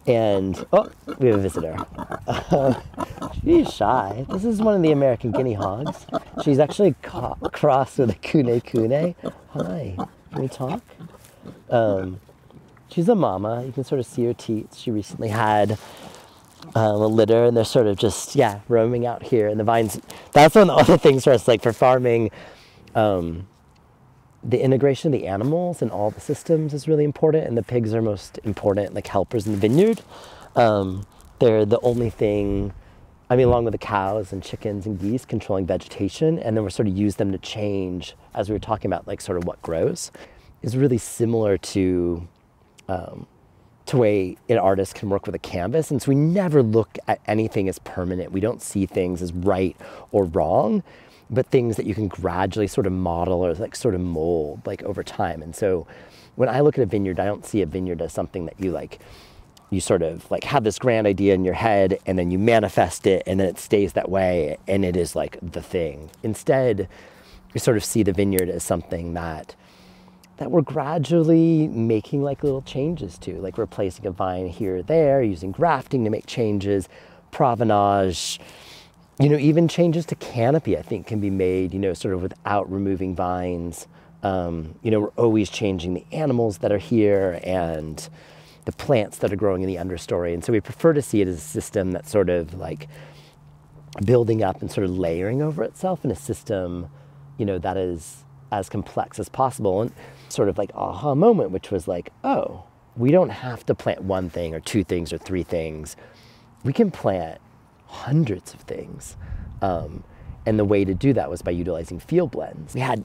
And, oh, we have a visitor. She's shy. This is one of the American guinea hogs. She's actually crossed with a kune. Hi, can we talk? She's a mama. You can sort of see her teats. She recently had a litter, and they're sort of just, yeah, roaming out here in the vines. That's one of the other things for us, like for farming. The integration of the animals in all the systems is really important, and the pigs are most important, like helpers in the vineyard. They're the only thing, I mean, along with the cows and chickens and geese, controlling vegetation, and then we sort of use them to change, as we were talking about, like sort of what grows, is really similar to way an artist can work with a canvas. And so we never look at anything as permanent. We don't see things as right or wrong, but things that you can gradually sort of model or like sort of mold like over time. And so when I look at a vineyard, I don't see a vineyard as something that you sort of like have this grand idea in your head and then you manifest it and then it stays that way and it is like the thing. Instead, you sort of see the vineyard as something that we're gradually making like little changes to, like replacing a vine here or there, using grafting to make changes, provenage, even changes to canopy, I think, can be made, sort of without removing vines. We're always changing the animals that are here and the plants that are growing in the understory. And so we prefer to see it as a system that's sort of like building up and sort of layering over itself in a system, that is as complex as possible. And sort of like aha moment, which was like, oh, we don't have to plant one thing or two things or three things. We can plant hundreds of things. And the way to do that was by utilizing field blends. We had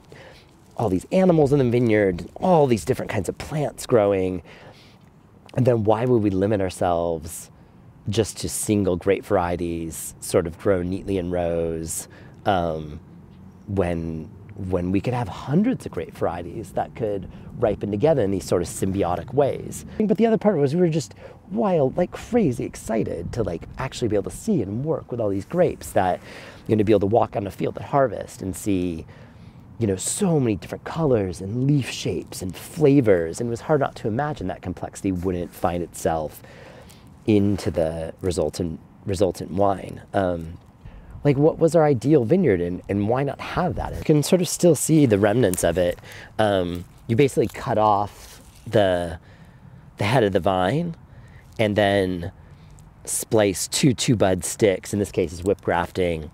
all these animals in the vineyard, all these different kinds of plants growing. And then why would we limit ourselves just to single grape varieties sort of grown neatly in rows when we could have hundreds of grape varieties that could ripen together in these sort of symbiotic ways. But the other part was we were just wild, like crazy excited to like actually be able to see and work with all these grapes that, to be able to walk on a field at harvest and see, so many different colors and leaf shapes and flavors. And it was hard not to imagine that complexity wouldn't find itself into the resultant wine. Like what was our ideal vineyard and why not have that? You can sort of still see the remnants of it. You basically cut off the head of the vine and then splice two bud sticks, in this case is whip grafting,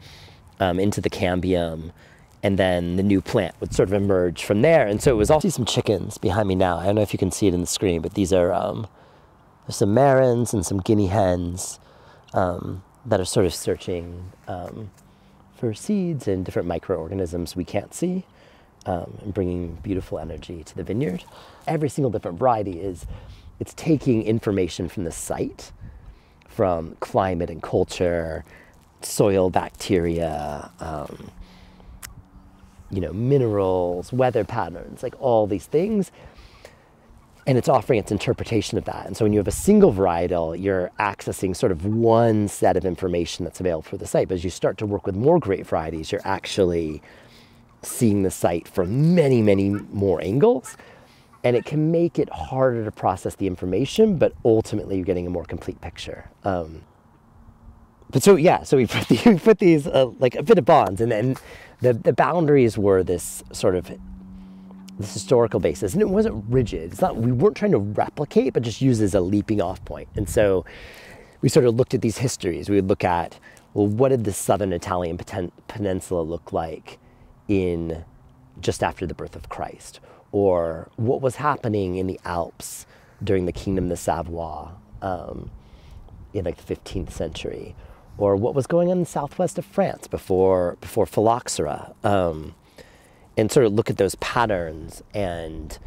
into the cambium, and then the new plant would sort of emerge from there. And so it was also some chickens behind me now. I don't know if you can see it in the screen, but these are there's some marins and some guinea hens that are sort of searching for seeds and different microorganisms we can't see, and bringing beautiful energy to the vineyard. Every single different variety it's taking information from the site, from climate and culture, soil bacteria, minerals, weather patterns, like all these things. And it's offering its interpretation of that. And so when you have a single varietal, you're accessing sort of one set of information that's available for the site. But as you start to work with more grape varieties, you're actually seeing the site from many, many more angles. And it can make it harder to process the information, but ultimately you're getting a more complete picture. So we put these like a bit of bonds, and then the boundaries were this sort of this historical basis, and it wasn't rigid. We weren't trying to replicate, but just use as a leaping off point. And so we sort of looked at these histories. We would look at, well, what did the southern Italian peninsula look like in just after the birth of Christ? Or what was happening in the Alps during the Kingdom of the Savoy in like the 15th century? Or what was going on in the southwest of France before phylloxera? And sort of look at those patterns and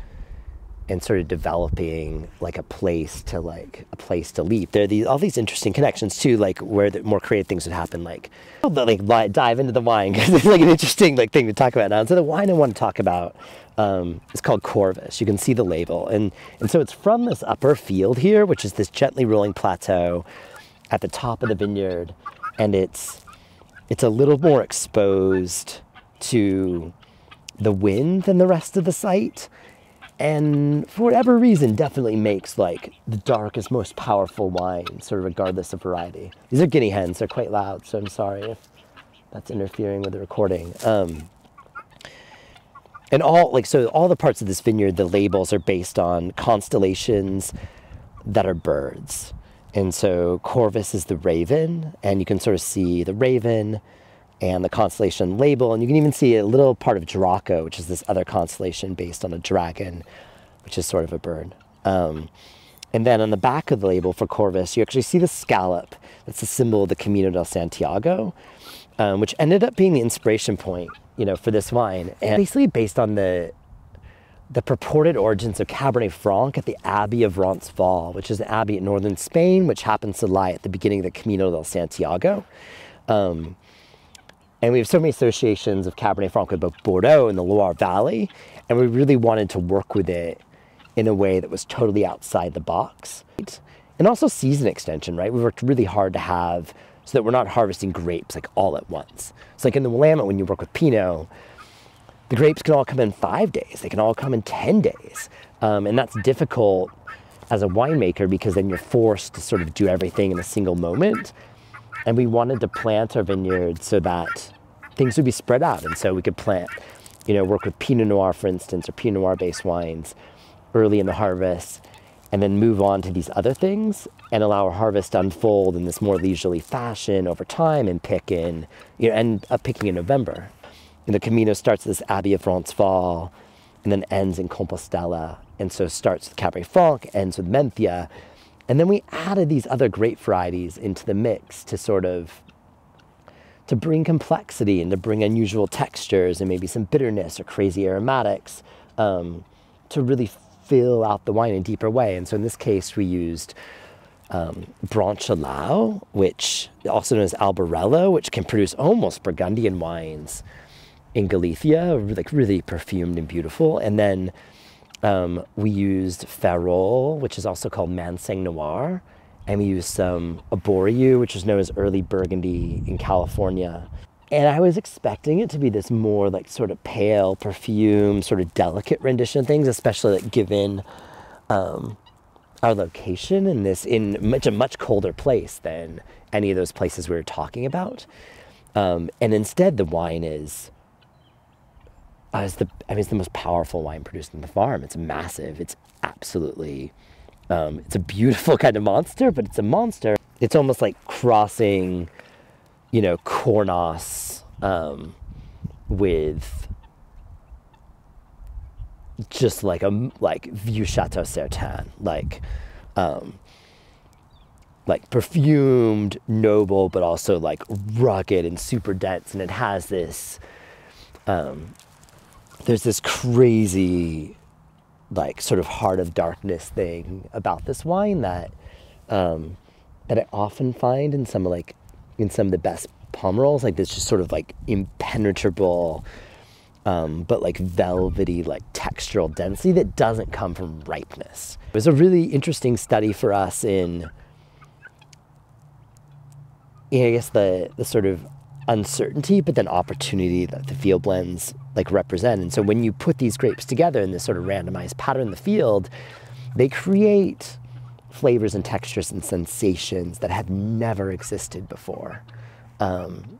sort of developing like a place to leap. There are all these interesting connections too, like where the more creative things would happen, like dive into the wine, because it's like an interesting like thing to talk about now. And so the wine I want to talk about is called Corvus. You can see the label, and so it's from this upper field here, which is this gently rolling plateau at the top of the vineyard, and it's a little more exposed to the wind than the rest of the site. And for whatever reason, definitely makes like the darkest, most powerful wine, sort of regardless of variety. These are guinea hens. They're quite loud, so I'm sorry if that's interfering with the recording. And all the parts of this vineyard, the labels are based on constellations that are birds. And so Corvus is the raven, and you can sort of see the raven and the constellation label, and you can even see a little part of Draco, which is this other constellation based on a dragon, which is sort of a bird. And then on the back of the label for Corvus, you actually see the scallop. That's the symbol of the Camino del Santiago, which ended up being the inspiration point, for this wine. And basically based on the purported origins of Cabernet Franc at the Abbey of Roncesvalles, which is an abbey in northern Spain, which happens to lie at the beginning of the Camino del Santiago. And we have so many associations of Cabernet Franc with both Bordeaux and the Loire Valley, and we really wanted to work with it in a way that was totally outside the box. And also season extension, right? We worked really hard to have so that we're not harvesting grapes like all at once. It's like in the Willamette, when you work with Pinot, the grapes can all come in 5 days. They can all come in 10 days. And that's difficult as a winemaker because then you're forced to sort of do everything in a single moment. And we wanted to plant our vineyard so that things would be spread out. And so we could plant, work with Pinot Noir, for instance, or Pinot Noir based wines early in the harvest, and then move on to these other things and allow our harvest to unfold in this more leisurely fashion over time and end up picking in November. And the Camino starts at this Abbey of Roncesvalles and then ends in Compostela. And so starts with Cabernet Franc, ends with mencia. And then we added these other grape varieties into the mix to bring complexity and to bring unusual textures and maybe some bitterness or crazy aromatics to really fill out the wine in a deeper way. And so in this case, we used brancellao, which also known as albarello, which can produce almost Burgundian wines in Galicia, like really perfumed and beautiful. And then we used ferrol, which is also called Manseng Noir, and we used some abouriou, which is known as early Burgundy in California. And I was expecting it to be this more like sort of pale perfume, sort of delicate rendition of things, especially like given our location in a much colder place than any of those places we were talking about. And instead the wine is it's the most powerful wine produced on the farm. It's massive. It's absolutely, it's a beautiful kind of monster, but it's a monster. It's almost like crossing, Cornas with just like Vieux Chateau Certan, like perfumed, noble, but also like rugged and super dense. And it has this, there's this crazy, like sort of heart of darkness thing about this wine that I often find in some of the best Pomerols, like this just sort of like impenetrable, but like velvety, like textural density that doesn't come from ripeness. It was a really interesting study for us in I guess the sort of uncertainty, but then opportunity that the field blends like represent. And so when you put these grapes together in this sort of randomized pattern in the field, they create flavors and textures and sensations that have never existed before. And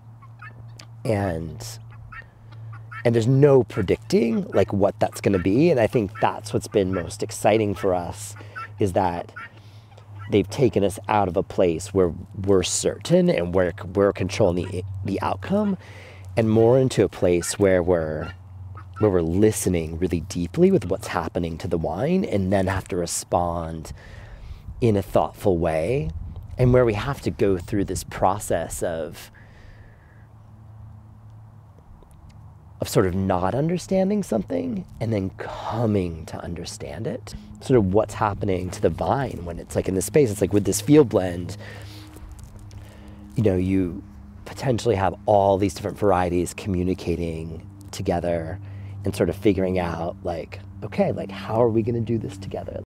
there's no predicting like what that's going to be. And I think that's what's been most exciting for us, is that they've taken us out of a place where we're certain and we're controlling the outcome, and more into a place where we're listening really deeply with what's happening to the wine, and then have to respond in a thoughtful way, and where we have to go through this process of sort of not understanding something and then coming to understand it. Sort of what's happening to the vine when it's like in this space. It's like with this field blend, you potentially have all these different varieties communicating together and sort of figuring out like, okay, like how are we going to do this together?